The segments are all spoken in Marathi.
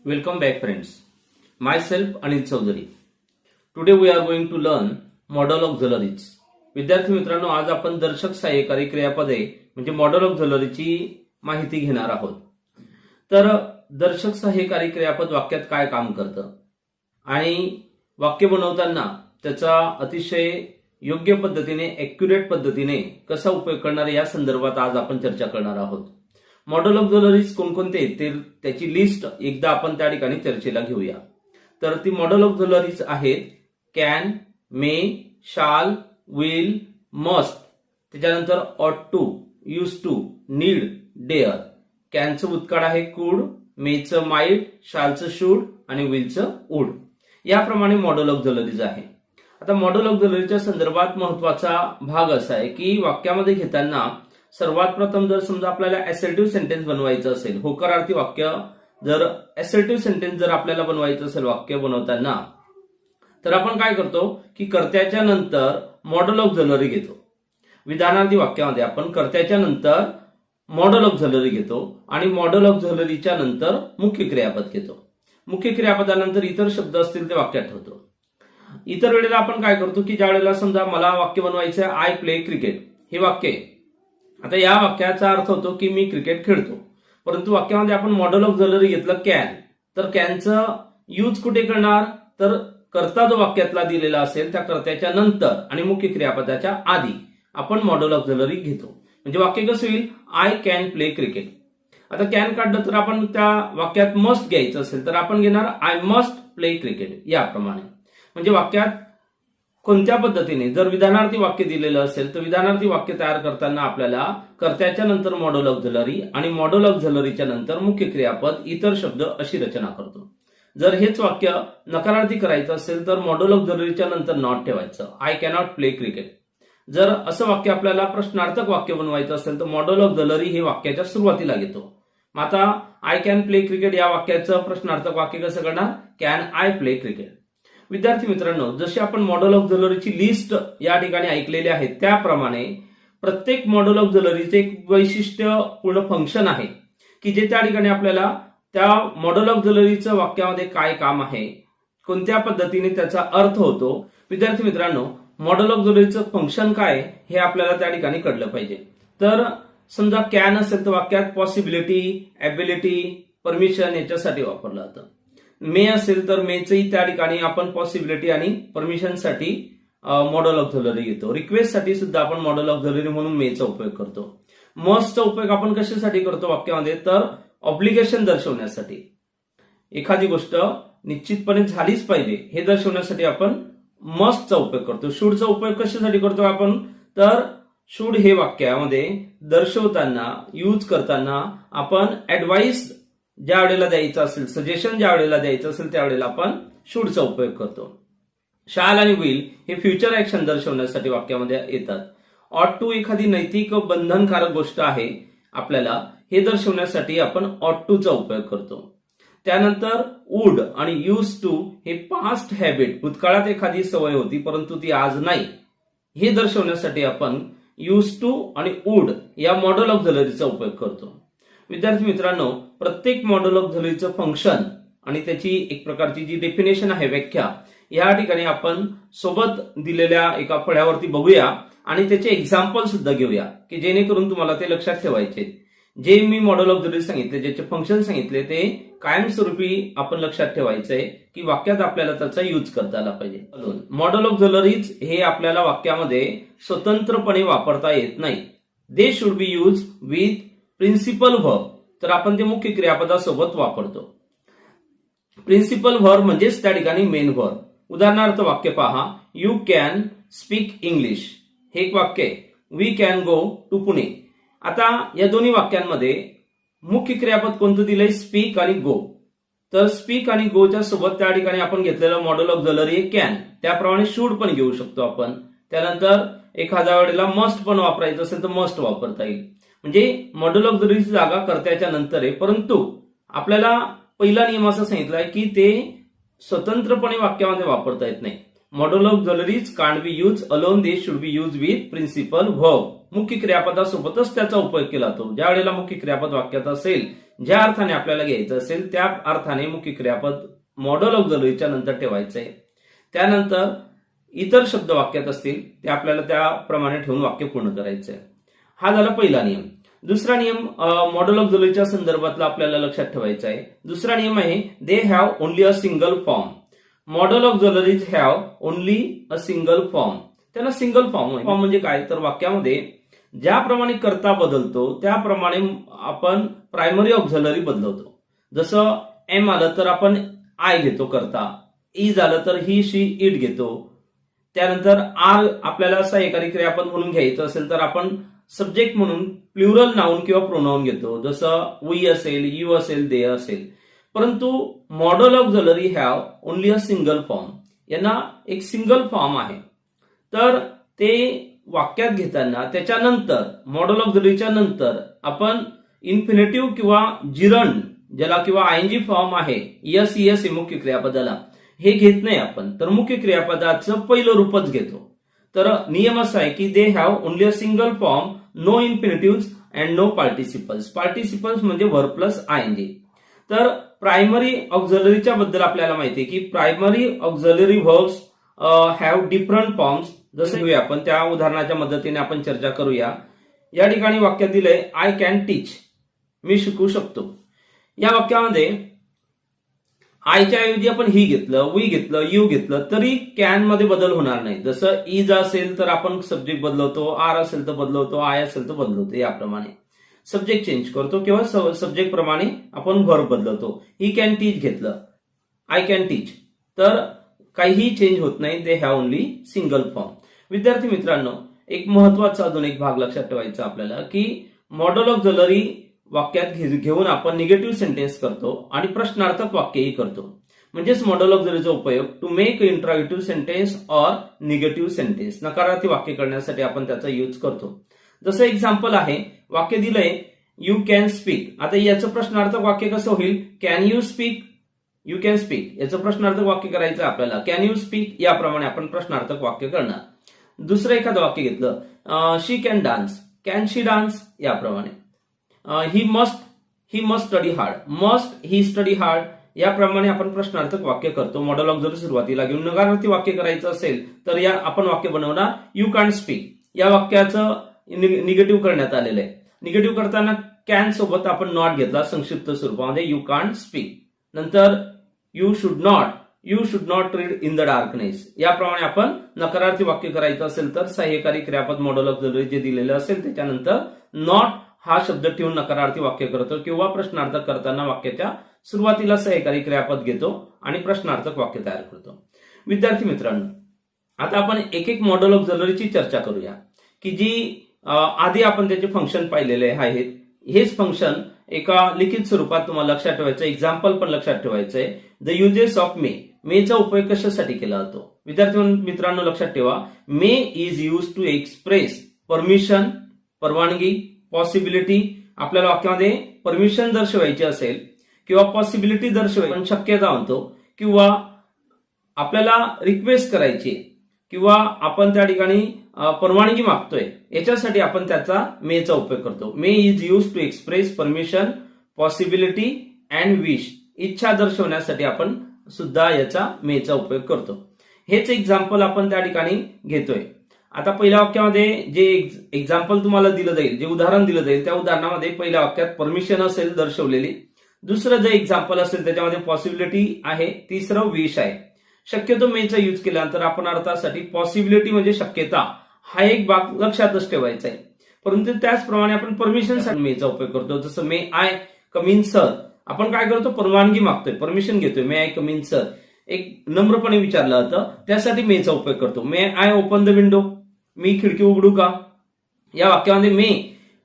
Welcome back friends. Myself Anil Chaudhary. Today we are going to learn model auxiliaries. विद्यार्थी मित्रांनो, आज आपण दर्शक सहाय्यकारी क्रियापदे म्हणजे मॉडेल ऑक्झिलरीची माहिती घेणार आहोत. तर दर्शक सहाय्यकारी क्रियापद वाक्यात काय काम करतं आणि वाक्य बनवताना त्याचा अतिशय योग्य पद्धतीने ॲक्युरेट पद्धतीने कसा उपयोग करणार या संदर्भात आज आपण चर्चा करणार आहोत. मॉडेल ऑक्झिलरीज कोणकोणते ते त्याची लिस्ट एकदा आपण त्या ठिकाणी चर्चेला घेऊया. तर ती मॉडेल ऑक्झिलरीज आहेत can, may, shall, will, must, त्याच्यानंतर ought to, use to, need, dare. कॅनचं भूतकाळ आहे कुड, मेचं माइट, शालचं शुड आणि विलचं वुड. याप्रमाणे मॉडेल ऑक्झिलरीज आहे. आता मॉडेल ऑक्झिलरीच्या संदर्भात महत्वाचा भाग असा आहे की वाक्यामध्ये घेताना सर्वात प्रथम जर समजा आपल्याला असर्टिव्ह सेंटेन्स बनवायचं असेल, होकारार्थी वाक्य, जर असर्टिव्ह सेंटेन्स जर आपल्याला बनवायचं असेल वाक्य बनवताना, तर आपण काय करतो की कर्त्याच्या नंतर मॉडेल ऑक्झिलरी घेतो. विधानार्थी वाक्यामध्ये आपण कर्त्याच्या नंतर मॉडेल ऑक्झिलरी घेतो आणि मॉडेल ऑक्झिलरीच्या नंतर मुख्य क्रियापद घेतो. मुख्य क्रियापदानंतर इतर शब्द असतील ते वाक्यात ठेवतो. इतर वेळेला आपण काय करतो की ज्या वेळेला समजा मला वाक्य बनवायचं आहे आय प्ले क्रिकेट, हे वाक्य आहे. आता या वाक्याचा अर्थ होतो की मी क्रिकेट खेळतो, परंतु वाक्यामध्ये आपण मॉडेल ऑक्झिलरी घेतलं कॅन, तर कॅनचं यूज कुठे करणार, तर कर्ता जो वाक्यातला दिलेला असेल त्या कर्त्याच्या नंतर आणि मुख्य क्रियापदाच्या आधी आपण मॉडेल ऑक्झिलरी घेतो. म्हणजे वाक्य कसं होईल, आय कॅन प्ले क्रिकेट. आता कॅन काढलं तर आपण त्या वाक्यात मस्ट घ्यायचं असेल तर आपण घेणार आय मस्ट प्ले क्रिकेट. याप्रमाणे म्हणजे वाक्यात कोणत्या पद्धतीने जर विधानार्थी वाक्य दिलेलं असेल तर विधानार्थी वाक्य तयार करताना आपल्याला कर्त्याच्या नंतर मॉडेल ऑक्झिलरी आणि मॉडेल ऑक्झिलरीच्या नंतर मुख्य क्रियापद, इतर शब्द अशी रचना करतो. जर हेच वाक्य नकारार्थी करायचं असेल तर मॉडेल ऑक्झिलरीच्या नंतर नॉट ठेवायचं, आय कॅनॉट प्ले क्रिकेट. जर असं वाक्य आपल्याला प्रश्नार्थक वाक्य बनवायचं असेल तर मॉडेल ऑक्झिलरी हे वाक्याच्या सुरुवातीला घेतो. मग आता आय कॅन प्ले क्रिकेट या वाक्याचं प्रश्नार्थक वाक्य कसं करणार, कॅन आय प्ले क्रिकेट. विद्यार्थी मित्रांनो, जशी आपण मॉडेल ऑक्झिलरीची लिस्ट या ठिकाणी ऐकलेली आहे त्याप्रमाणे प्रत्येक मॉडेल ऑक्झिलरीचे एक वैशिष्ट्यपूर्ण फंक्शन आहे की जे त्या ठिकाणी आपल्याला त्या मॉडेल ऑक्झिलरीचं वाक्यामध्ये काय काम आहे, कोणत्या पद्धतीने त्याचा अर्थ होतो. विद्यार्थी मित्रांनो, मॉडेल ऑक्झिलरीचं फंक्शन काय हे आपल्याला त्या ठिकाणी कळलं पाहिजे. तर समजा कॅन असेल तर वाक्यात पॉसिबिलिटी, एबिलिटी, परमिशन याच्यासाठी वापरलं जातं. मे असेल तर मेचंही त्या ठिकाणी आपण पॉसिबिलिटी आणि परमिशनसाठी मॉडेल ऑक्झिलरी घेतो. रिक्वेस्टसाठी सुद्धा आपण मॉडेल ऑक्झिलरी म्हणून मेचा उपयोग करतो. मस्टचा उपयोग आपण कशासाठी करतो वाक्यामध्ये, तर ऑब्लिगेशन दर्शवण्यासाठी. एखादी गोष्ट निश्चितपणे झालीच पाहिजे हे दर्शवण्यासाठी आपण मस्टचा उपयोग करतो. शूडचा उपयोग कशासाठी करतो आपण, तर शूड हे वाक्यामध्ये दर्शवताना, यूज करताना आपण ऍडवाइस ज्या वेळेला द्यायचं असेल, सजेशन ज्या वेळेला द्यायचं असेल त्यावेळेला आपण शूडचा उपयोग करतो. शाल आणि विल हे फ्युचर ऍक्शन दर्शवण्यासाठी वाक्यामध्ये येतात. ऑट टू एखादी नैतिक बंधनकारक गोष्ट आहे आपल्याला हे दर्शवण्यासाठी आपण ऑट टूचा उपयोग करतो. त्यानंतर वुड आणि यूज टू हे पास्ट हॅबिट, भूतकाळात एखादी सवय होती परंतु ती आज नाही, हे दर्शवण्यासाठी आपण यूज टू आणि वुड या मॉडेल ऑक्झिलरीचा उपयोग करतो. विद्यार्थी मित्रांनो, प्रत्येक मॉडेल ऑक्झिलरीचं फंक्शन आणि त्याची एक प्रकारची जी डेफिनेशन आहे, व्याख्या, या ठिकाणी आपण सोबत दिलेल्या एका फळ्यावरती बघूया आणि त्याचे एक्झाम्पल सुद्धा घेऊया की जेणेकरून तुम्हाला ते लक्षात ठेवायचे. जे मी मॉडेल ऑक्झिलरी सांगितले, ज्याचे फंक्शन सांगितले, ते कायमस्वरूपी आपण लक्षात ठेवायचंय की वाक्यात आपल्याला त्याचा यूज करता आला पाहिजे. मॉडेल ऑक्झिलरीज हे आपल्याला वाक्यामध्ये स्वतंत्रपणे वापरता येत नाही. They should be use with principal verb, तर आपण ते मुख्य क्रियापदासोबत वापरतो. प्रिन्सिपल व्हर्ब म्हणजेच त्या ठिकाणी मेन व्हर्ब. उदाहरणार्थ वाक्य पहा, यू कॅन स्पीक इंग्लिश, हे एक वाक्य आहे. We can go to Pune. आता या दोन्ही वाक्यांमध्ये मुख्य क्रियापद कोणतं दिलंय, स्पीक आणि गो. तर स्पीक आणि गोच्या सोबत त्या ठिकाणी आपण घेतलेलं मॉडेल ऑक्झिलरी कॅन, त्याप्रमाणे शूड पण घेऊ शकतो आपण. त्यानंतर एखाद्या वेळेला मस्ट पण वापरायचं असेल तर मस्ट वापरता येईल. म्हणजे मॉडेल ऑक्झिलरीची जागा कर्त्याच्या नंतर आहे, परंतु आपल्याला पहिला नियम असा सांगितलाय की ते स्वतंत्रपणे वाक्यामध्ये वापरता येत नाही. Modal auxiliaries can't be use alone, they should be use with principal verb. मुख्य क्रियापदासोबतच त्याचा उपयोग केला जातो. ज्या वेळेला मुख्य क्रियापद वाक्यात असेल, ज्या अर्थाने आपल्याला घ्यायचं असेल त्या अर्थाने मुख्य क्रियापद मॉडल ऑक्झिलरीच्या नंतर ठेवायचंय. त्यानंतर इतर शब्द वाक्यात असतील ते आपल्याला त्याप्रमाणे ठेवून वाक्य पूर्ण करायचंय. हा झाला पहिला नियम. दुसरा नियम मॉडल ऑक्झिलरीच्या संदर्भातला आपल्याला लक्षात ठेवायचा आहे. दुसरा नियम आहे दे have only a single form. Model auxiliaries have only a single form. त्यांना सिंगल फॉर्म म्हणजे काय, तर वाक्यामध्ये ज्याप्रमाणे कर्ता बदलतो त्याप्रमाणे आपण प्रायमरी ऑक्झिलरी बदलवतो. जसं एम आलं तर आपण आय घेतो कर्ता, ई झालं तर ही शी इट घेतो. त्यानंतर आर आपल्याला सहाय्यकारी क्रियापद म्हणून घ्यायचं असेल तर आपण सब्जेक्ट म्हणून प्लुरल नाउन किंवा प्रोनाउन घेतो. जसं वी असेल, यू असेल, दे असेल. परंतु modal auxiliary have only a single form. यांना एक सिंगल फॉर्म आहे. तर ते वाक्यात घेताना त्याच्यानंतर मॉडल ऑक्झिलरीच्या नंतर आपण इन्फिनेटिव्ह किंवा जिरंड ज्याला किंवा आयएनजी फॉर्म आहे यस यस मुख्य क्रियापदाला हे घेत नाही आपण, तर मुख्य क्रियापदाचं पहिलं रूपच घेतो. तर नियम असा आहे की they have only a single form, no infinitive and no participles. Participles म्हणजे व्हर्ब प्लस आयएनजी. तर प्रायमरी ऑक्झिलरीच्या बद्दल आपल्याला माहिती आहे की primary auxiliary verbs have different forms. जसं घेऊया आपण त्या उदाहरणाच्या मदतीने आपण चर्चा करूया. या ठिकाणी वाक्यात दिलंय आय कॅन टीच, मी शिकू शकतो. या वाक्यामध्ये आयच्या ऐवजी आपण ही घेतलं, वी घेतलं, यू घेतलं तरी कॅन मध्ये बदल होणार नाही. जसं इज असेल तर आपण सब्जेक्ट बदलवतो, आर असेल तर बदलवतो, आय असेल तर बदलवतो. याप्रमाणे सब्जेक्ट चेंज करतो किंवा सब्जेक्ट प्रमाणे आपण व्हर्ब बदलवतो. ही कॅन टीच घेतलं, आय कॅन टीच, तर काहीही चेंज होत नाही. दे हॅव ओनली सिंगल फॉर्म. विद्यार्थी मित्रांनो, एक महत्वाचा अजून एक भाग लक्षात ठेवायचा आपल्याला की मॉडल ऑक्झिलरी वाक्यात घेऊन आपण निगेटिव्ह सेंटेन्स करतो आणि प्रश्नार्थक वाक्यही करतो. म्हणजेच मॉडल ऑक्झिलरीचा उपयोग to make interrogative sentence or negative sentence, नकारार्थी वाक्य करण्यासाठी आपण त्याचा यूज करतो. जसं एक्झाम्पल आहे, वाक्य दिलंय यू कॅन स्पीक. आता याचं प्रश्नार्थक वाक्य कसं होईल, can you speak, you can speak. याचं प्रश्नार्थक वाक्य करायचं आपल्याला, कॅन यू स्पीक. याप्रमाणे आपण प्रश्नार्थक वाक्य करणार. दुसरं एखादं वाक्य घेतलं, she can dance, can she dance. याप्रमाणे he must study hard, must he study hard. याप्रमाणे आपण प्रश्नार्थक वाक्य करतो. मॉडल ऑक्झिलरी सुरुवातीला घेऊन नकारार्थी वाक्य करायचं असेल तर या आपण वाक्य बनवणार यू कॅन्ट स्पीक. या वाक्याचं निगेटिव्ह करण्यात आलेलं आहे. निगेटिव्ह करताना कॅन सोबत आपण नॉट घेतला संक्षिप्त स्वरूपामध्ये, यू कॅन्ट स्पीक. नंतर you should not read in the darkness. याप्रमाणे आपण नकारार्थी वाक्य करायचं असेल तर सहाय्यकारी क्रियापद मॉडल ऑक्झिलरी जे दिलेलं असेल त्याच्यानंतर नॉट हा शब्द ठेवून नकारार्थी वाक्य करतो किंवा प्रश्नार्थक करताना वाक्याच्या सुरुवातीला सहाय्यकारी क्रियापद घेतो आणि प्रश्नार्थक वाक्य तयार करतो. विद्यार्थी मित्रांनो, आता आपण एक एक मॉडल ऑक्झिलरीची चर्चा करूया की जी आधी आपण त्याचे फंक्शन पाहिलेले आहेत. हेच फंक्शन एका लिखित स्वरूपात तुम्हाला लक्षात ठेवायचं, एक्झाम्पल पण लक्षात ठेवायचंय. द युजेस ऑफ मेचा उपयोग कशासाठी केला जातो. विद्यार्थी मित्रांनो लक्षात ठेवा, may is use to express permission, परवानगी, पॉसिबिलिटी. आपल्याला वाक्यामध्ये परमिशन दर्शवायची असेल किंवा पॉसिबिलिटी दर्शवायची, आपण शक्यता म्हणतो, किंवा आपल्याला रिक्वेस्ट करायची किंवा आपण त्या ठिकाणी परवानगी मागतोय, याच्यासाठी आपण त्याचा मेचा उपयोग करतो. May is use to express permission, possibility and wish. इच्छा दर्शवण्यासाठी आपण सुद्धा याचा मेचा उपयोग करतो. हेच एक्झाम्पल आपण त्या ठिकाणी घेतोय. आता पहिल्या वाक्यामध्ये जे एक्झाम्पल तुम्हाला दिलं जाईल, जे उदाहरण दिलं जाईल, त्या उदाहरणामध्ये पहिल्या वाक्यात परमिशन असेल दर्शवलेली, दुसरं जे एक्झाम्पल असेल त्याच्यामध्ये पॉसिबिलिटी आहे, तिसरं विश आहे. शक्यतो मेचा यूज केल्यानंतर आपण अर्थासाठी पॉसिबिलिटी म्हणजे शक्यता हा एक भाग लक्षातच ठेवायचा आहे. परंतु त्याचप्रमाणे आपण परमिशन मेचा उपयोग करतो. जसं मे आय कम इन सर, आपण काय करतो, परवानगी मागतोय, परमिशन घेतोय, मे आय कम इन सर, एक नम्रपणे विचारलं जातं, त्यासाठी मेचा उपयोग करतो. मे आय ओपन द विंडो, मी खिडकी उघडू का. या वाक्यामध्ये मे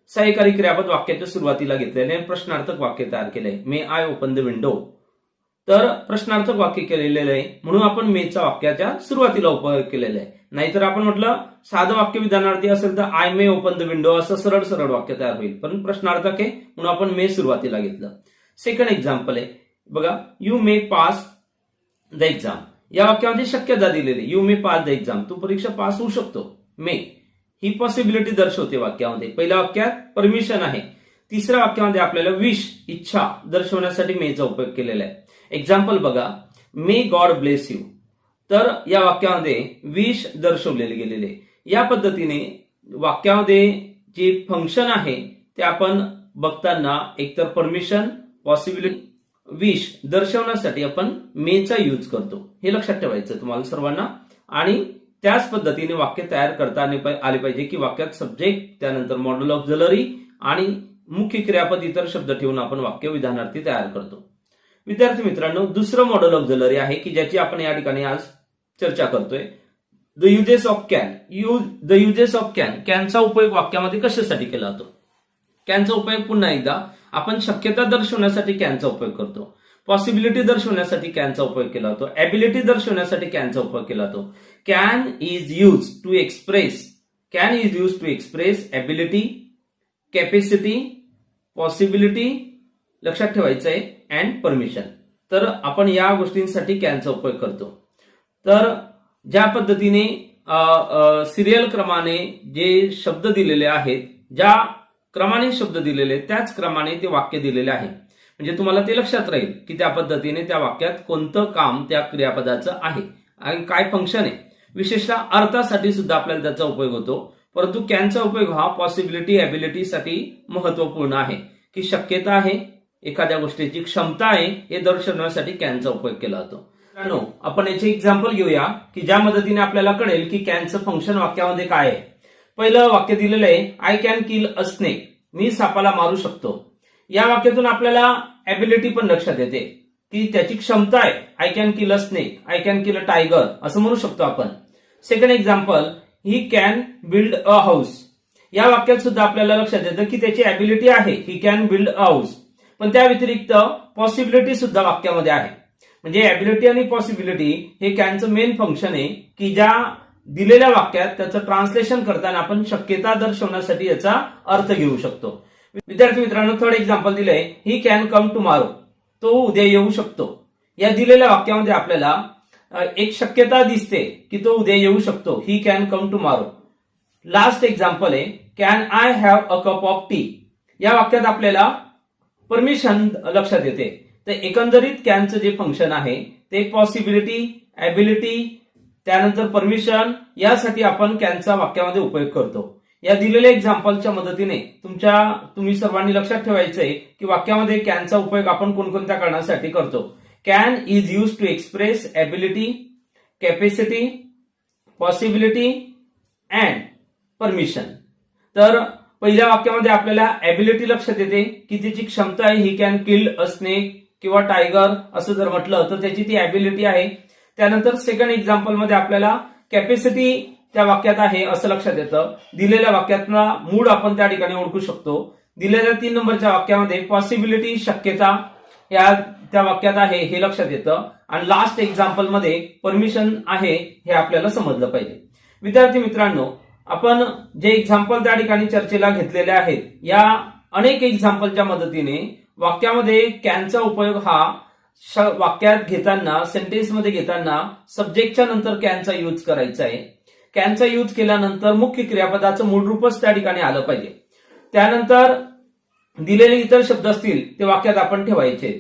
सहाय्यकारी क्रियापद वाक्याच्या सुरुवातीला घेतलेले प्रश्नार्थक वाक्य तयार केलंय, मे आय ओपन द विंडो. तर प्रश्नार्थक वाक्य केलेलं आहे म्हणून आपण मेचा वाक्याच्या सुरुवातीला उपयोग केलेला आहे. नाहीतर आपण म्हटलं साधं वाक्य विधानार्थी असेल तर I may open the window असं सरळ सरळ वाक्य तयार होईल, पण प्रश्नार्थक आहे म्हणून आपण मे सुरुवातीला घेतलं. सेकंड एक्झाम्पल आहे बघा, you may pass the exam. या वाक्यामध्ये शक्यता दिलेली, you may pass the exam, तू परीक्षा पास होऊ शकतो. मे ही पॉसिबिलिटी दर्शवते वाक्यामध्ये. पहिल्या वाक्यात परमिशन आहे, तिसऱ्या वाक्यामध्ये आपल्याला विश इच्छा दर्शवण्यासाठी मेचा उपयोग केलेला आहे. एक्झाम्पल बघा, मे गॉड ब्लेस यू. तर या वाक्यामध्ये विश दर्शवलेले गेलेले. या पद्धतीने वाक्यामध्ये जे फंक्शन आहे ते आपण बघताना एकतर परमिशन, पॉसिबिलिटी, विश दर्शवण्यासाठी आपण मेचा यूज करतो. हे लक्षात ठेवायचं तुम्हाला सर्वांना. आणि त्याच पद्धतीने वाक्य तयार करता आले पाहिजे की वाक्यात सब्जेक्ट, त्यानंतर मॉडल ऑक्झिलरी आणि मुख्य क्रियापद इतर शब्द ठेवून आपण वाक्य विधानार्थी तयार करतो. विद्यार्थी मित्रांनो, दुसरं मॉडल ऑक्झिलरी आहे की ज्याची आपण या ठिकाणी आज चर्चा करतोय, the uses of can. The uses of can. कॅनचा उपयोग वाक्यामध्ये कशासाठी केला जातो? कॅनचा उपयोग पुन्हा एकदा आपण शक्यता दर्शवण्यासाठी कॅनचा उपयोग करतो. पॉसिबिलिटी दर्शवण्यासाठी कॅनचा उपयोग केला जातो. एबिलिटी दर्शवण्यासाठी कॅनचा उपयोग केला जातो. Can is use to express ability, capacity, possibility, लक्षात ठेवायचं आहे, अँड परमिशन. तर आपण या गोष्टींसाठी कॅनचा उपयोग करतो. तर ज्या पद्धतीने सिरियल क्रमाने जे शब्द दिलेले आहेत, ज्या क्रमाने शब्द दिलेले त्याच क्रमाने ते वाक्य दिलेले आहे. म्हणजे तुम्हाला ते लक्षात राहील की त्या पद्धतीने त्या वाक्यात कोणतं काम त्या क्रियापदाचं आहे आणि काय फंक्शन आहे. विशेषतः अर्थासाठी सुद्धा आपल्याला त्याचा उपयोग होतो. परंतु कॅनचा उपयोग हा पॉसिबिलिटी, एबिलिटीसाठी महत्वपूर्ण आहे की शक्यता आहे, एखाद्या गोष्टीची क्षमता आहे हे दर्शवण्यासाठी कॅनचा उपयोग केला जातो. आपण याचे एक्झाम्पल घेऊया की ज्या मदतीने आपल्याला कळेल की कॅनचं फंक्शन वाक्यामध्ये काय आहे. पहिलं वाक्य दिलेलं आहे, I can kill a snake. मी सापाला मारू शकतो. या वाक्यातून आपल्याला एबिलिटी पण लक्षात येते की त्याची क्षमता आहे. I can kill a snake, I can kill a tiger असं म्हणू शकतो आपण. Second example, he can build a house. या वाक्यात सुद्धा आपल्याला लक्षात येतं की त्याची एबिलिटी आहे, he can build a house. पण त्या व्यतिरिक्त पॉसिबिलिटी सुद्धा वाक्यामध्ये आहे. म्हणजे एबिलिटी आणि पॉसिबिलिटी हे कॅनचं मेन फंक्शन आहे की ज्या दिलेल्या वाक्यात त्याचं ट्रान्सलेशन करताना आपण शक्यता दर्शवण्यासाठी याचा अर्थ घेऊ शकतो. विद्यार्थी मित्रांनो, थर्ड एक्झाम्पल दिलंय, ही कॅन कम टुमॉरो. तो उद्या येऊ शकतो. या दिलेल्या वाक्यामध्ये आपल्याला एक शक्यता दिसते की तो उद्या येऊ शकतो. He can come tomorrow. Last example आहे, can I have a cup of tea. या वाक्यात आपल्याला परमिशन लक्षात येते. तर एकंदरीत कॅनचं जे फंक्शन आहे ते पॉसिबिलिटी, एबिलिटी, त्यानंतर परमिशन यासाठी आपण कॅनचा वाक्यामध्ये उपयोग करतो. या दिलेल्या एक्झाम्पलच्या मदतीने तुम्ही सर्वांनी लक्षात ठेवायचंय की वाक्यामध्ये कॅनचा उपयोग आपण कोणकोणत्या कारणासाठी करतो. Can is use to express ability, capacity, possibility and permission. तर पहिल्या वाक्यामध्ये आपल्याला एबिलिटी लक्षात येते की त्याची क्षमता आहे, he can kill a snake किंवा टायगर असं जर म्हटलं तर त्याची ती एबिलिटी आहे. त्यानंतर सेकंड एक्झाम्पल मध्ये आपल्याला कॅपॅसिटी त्या वाक्यात आहे असं लक्षात येतं. दिलेल्या वाक्यातला मूड आपण त्या ठिकाणी ओळखू शकतो. दिलेल्या 3 नंबरच्या वाक्यामध्ये पॉसिबिलिटी, शक्यता या त्या वाक्यात आहे हे लक्षात येतं. आणि लास्ट एक्झाम्पल मध्ये परमिशन आहे हे आपल्याला समजलं पाहिजे. विद्यार्थी मित्रांनो, आपण जे एक्झाम्पल त्या ठिकाणी चर्चेला घेतलेले आहेत, या अनेक एक्झाम्पलच्या मदतीने वाक्यामध्ये कॅनचा उपयोग हा वाक्यात घेताना, सेंटेन्समध्ये घेताना सब्जेक्टच्या नंतर कॅनचा यूज करायचा आहे. कॅनचा यूज केल्यानंतर मुख्य क्रियापदाचं मूळ रूपच त्या ठिकाणी आलं पाहिजे. त्यानंतर दिलेले इतर शब्द असतील ते वाक्यात आपण ठेवायचे.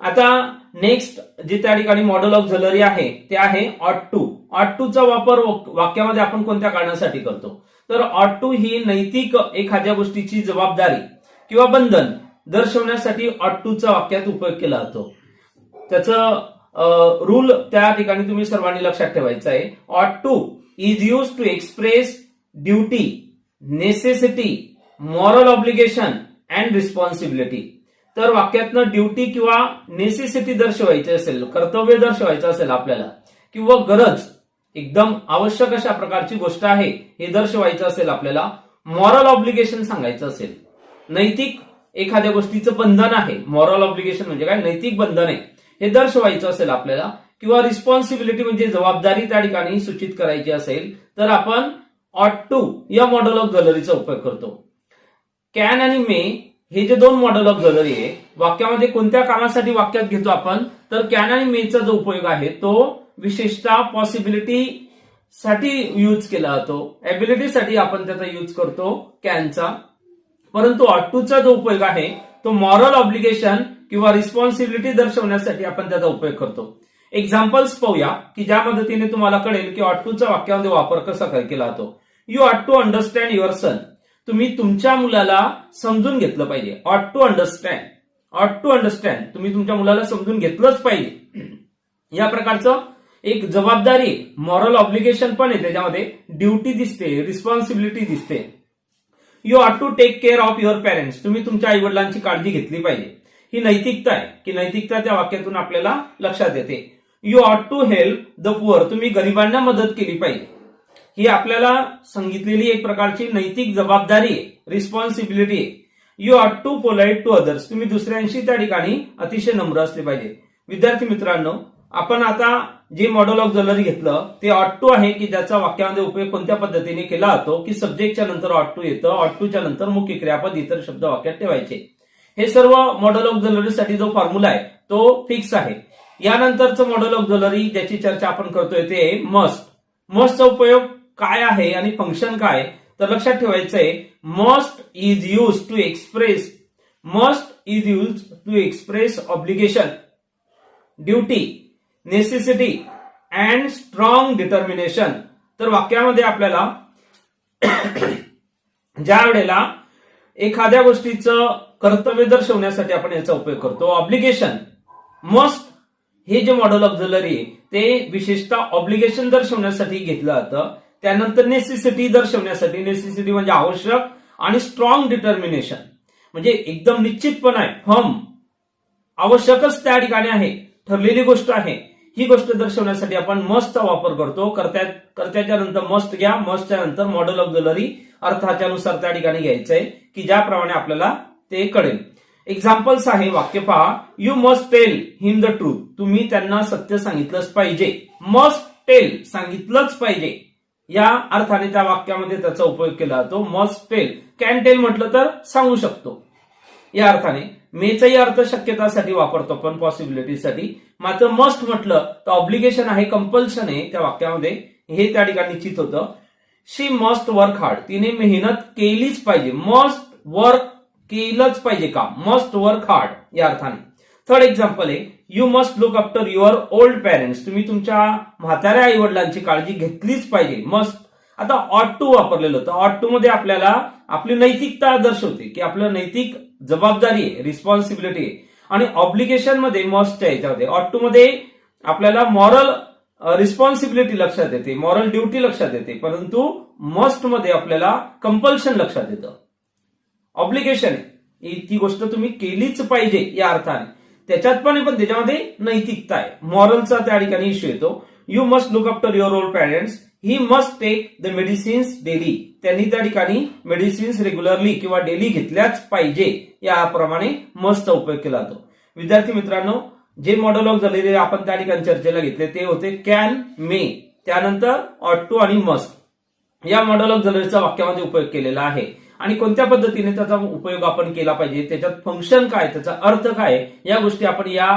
आता नेक्स्ट जे त्या ठिकाणी मॉडेल ऑक्झिलरी आहे ते आहे ऑट टू. ऑट टू चा वापर वाक्यामध्ये आपण कोणत्या कारणासाठी करतो? तर ऑट टू ही नैतिक एखाद्या गोष्टीची जबाबदारी किंवा बंधन दर्शवण्यासाठी ऑट टू चा वाक्यात उपयोग केला जातो. त्याचं रूल त्या ठिकाणी तुम्ही सर्वांनी लक्षात ठेवायचं आहे. Ought to is use to express duty, necessity, moral obligation and responsibility. तर वाक्यातनं ड्युटी किंवा नेसेसिटी दर्शवायची असेल, कर्तव्य दर्शवायचं असेल आपल्याला, किंवा गरज, एकदम आवश्यक अशा प्रकारची गोष्ट आहे हे दर्शवायचं असेल आपल्याला, मॉरल ऑब्लिगेशन सांगायचं असेल, नैतिक एखाद्या गोष्टीचं बंधन आहे, मॉरल ऑब्लिगेशन म्हणजे काय, नैतिक बंधन आहे हे दर्शवायचं असेल आपल्याला, किंवा रिस्पॉन्सिबिलिटी म्हणजे जबाबदारी त्या ठिकाणी सूचित करायची असेल, तर आपण ऑट टू या मॉडेल ऑक्झिलरीचा उपयोग करतो. कॅन आणि मे हे जे 2 मॉडेल ऑक्झिलरी आहे, वाक्यामध्ये कोणत्या कामासाठी वाक्यात घेतो आपण, तर कॅन आणि मेचा जो उपयोग आहे तो विशेषतः पॉसिबिलिटी साठी यूज केला जातो. एबिलिटी साठी आपण त्याचा यूज करतो कॅनचा. परंतु ऑट टू चा जो उपयोग आहे तो मॉरल ऑब्लिगेशन किंवा रिस्पॉन्सिबिलिटी दर्शवण्यासाठी आपण त्याचा उपयोग करतो. एक्झाम्पल्स पाहूया की ज्या मदतीने तुम्हाला कळेल की ऑट टू चा वाक्यामध्ये वापर कसा केला जातो. You ought to understand your son. तुम्ही तुमच्या मुलाला समजून घेतलं पाहिजे. ऑट टू अंडरस्टँड, ऑट टू अंडरस्टँड, तुम्ही तुमच्या मुलाला समजून घेतलंच पाहिजे. या प्रकारचं एक जबाबदारी, मॉरल ऑब्लिगेशन पण आहे त्याच्यामध्ये, ड्युटी दिसते, रिस्पॉन्सिबिलिटी दिसते. You ought to take care of your parents. तुम्ही तुमच्या आई वडिलांची काळजी घेतली पाहिजे. ही नैतिकता आहे की नैतिकता त्या वाक्यातून आपल्याला लक्षात येते. You ought to help the poor. तुम्ही गरिबांना मदत केली पाहिजे. ही आपल्याला सांगितलेली एक प्रकारची नैतिक जबाबदारी आहे, रिस्पॉन्सिबिलिटी आहे. You ought to polite to others. तुम्ही दुसऱ्यांशी त्या ठिकाणी अतिशय नम्र असले पाहिजे. विद्यार्थी मित्रांनो, आपण आता जे मॉडेल ऑफ ज्वेलरी घेतलं ते ऑट टू आहे की ज्याचा वाक्यामध्ये उपयोग कोणत्या पद्धतीने केला जातो की सब्जेक्टच्या नंतर ऑट टू येतं, ऑट टूच्या नंतर मुख्य क्रियापद इतर शब्द वाक्यात ठेवायचे. हे सर्व मॉडेल ऑफ ज्वेलरीसाठी जो फॉर्म्युला आहे तो फिक्स आहे. यानंतरचं मॉडेल ऑफ ज्वेलरी ज्याची चर्चा आपण करतोय ते मस्ट. मस्टचा उपयोग काय आहे आणि फंक्शन काय, तर लक्षात ठेवायचंय. Must is use to express, must is use to express obligation, duty, necessity and strong determination. तर वाक्यामध्ये आपल्याला ज्या वेळेला एखाद्या गोष्टीचं कर्तव्य दर्शवण्यासाठी आपण याचा उपयोग करतो. ऑब्लिगेशन, मस्ट हे जे मॉडेल ऑफ ज्वेलरी आहे ते विशेषतः ऑब्लिगेशन दर्शवण्यासाठी घेतलं जातं. त्यानंतर नेसेसिटी दर्शवण्यासाठी, नेसेसिटी म्हणजे आवश्यक, आणि स्ट्रॉंग डिटर्मिनेशन म्हणजे एकदम निश्चितपणा आहे, फर्म, आवश्यकच त्या ठिकाणी आहे, ठरलेली गोष्ट आहे. ही गोष्ट दर्शवण्यासाठी आपण मस्टचा वापर करतो. कर्त्याच्या नंतर मस्ट घ्या, मस्टच्या नंतर मॉडेल ऑफ ज्वेलरी अर्थाच्या नुसार त्या ठिकाणी घ्यायचंय की ज्याप्रमाणे आपल्याला ते कळेल. एक्झाम्पल्स आहे, वाक्य पहा. You must tell him the truth. तुम्ही त्यांना सत्य सांगितलंच पाहिजे. मस्ट टेल, सांगितलंच पाहिजे, या अर्थाने त्या वाक्यामध्ये त्याचा उपयोग केला जातो. Must tail. कॅन टेल म्हटलं तर सांगू शकतो या अर्थाने. मेचाही अर्थ शक्यतासाठी वापरतो आपण, पॉसिबिलिटीसाठी. मात्र मस्ट म्हटलं तर ऑब्लिगेशन आहे, कंपल्शन आहे त्या वाक्यामध्ये, हे त्या ठिकाणी निश्चित होतं. शी मस्ट वर्क हार्ड. तिने मेहनत केलीच पाहिजे. मस्ट वर्क, केलंच पाहिजे काम, मस्ट वर्क हार्ड या अर्थाने. थर्ड एक्झाम्पल आहे, you must look after your old parents. तुम्ही तुमच्या म्हाताऱ्या आई वडिलांची काळजी घेतलीच पाहिजे. मस्ट. आता ऑट टू वापरलेलं होतं. ऑट टू मध्ये आपल्याला आपली नैतिकता दर्शवते की आपलं नैतिक जबाबदारी आहे, रिस्पॉन्सिबिलिटी आहे. आणि ऑब्लिगेशन मध्ये मस्टच्या याच्यामध्ये, ऑट टू मध्ये आपल्याला मॉरल रिस्पॉन्सिबिलिटी लक्षात येते, मॉरल ड्युटी लक्षात येते. परंतु मस्ट मध्ये आपल्याला कंपल्शन लक्षात येतं. ऑब्लिगेशन ती गोष्ट तुम्ही केलीच पाहिजे या अर्थाने. त्याच्यात पण त्याच्यामध्ये नैतिकता आहे, मॉरलचा त्या ठिकाणी इश्यू येतो. You must look after your old parents. He must take the medicines daily. त्यांनी त्या ठिकाणी मेडिसिन्स रेग्युलरली किंवा डेली घेतल्याच पाहिजे, याप्रमाणे मस्टचा उपयोग केला जातो. विद्यार्थी मित्रांनो, जे मॉडेल ऑफ ज्वेलरी आपण त्या ठिकाणी चर्चेला घेतले ते होते कॅन, मे, त्यानंतर ऑट टू आणि मस्ट. या मॉडेल ऑफ ज्वेलरीचा वाक्यामध्ये उपयोग केलेला आहे. आणि कोणत्या पद्धतीने त्याचा उपयोग आपण केला पाहिजे, त्याच्यात फंक्शन काय, त्याचा अर्थ काय, या गोष्टी आपण या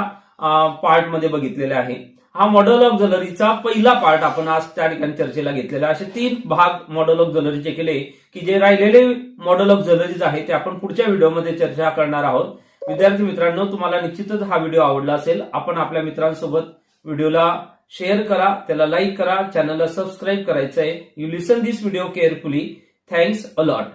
पार्टमध्ये बघितलेल्या आहे. हा मॉडेल ऑफ ज्वेलरीचा पहिला पार्ट आपण आज त्या ठिकाणी चर्चेला घेतलेला. असे 3 भाग मॉडेल ऑफ ज्वेलरीचे केले की जे राहिलेले मॉडेल ऑफ ज्वेलरीज आहे ते आपण पुढच्या व्हिडिओमध्ये चर्चा करणार आहोत. विद्यार्थी मित्रांनो, तुम्हाला निश्चितच हा व्हिडिओ आवडला असेल. आपण आपल्या मित्रांसोबत व्हिडिओला शेअर करा, त्याला लाईक करा, चॅनलला सबस्क्राईब करायचं आहे. You listen this video carefully. Thanks a lot.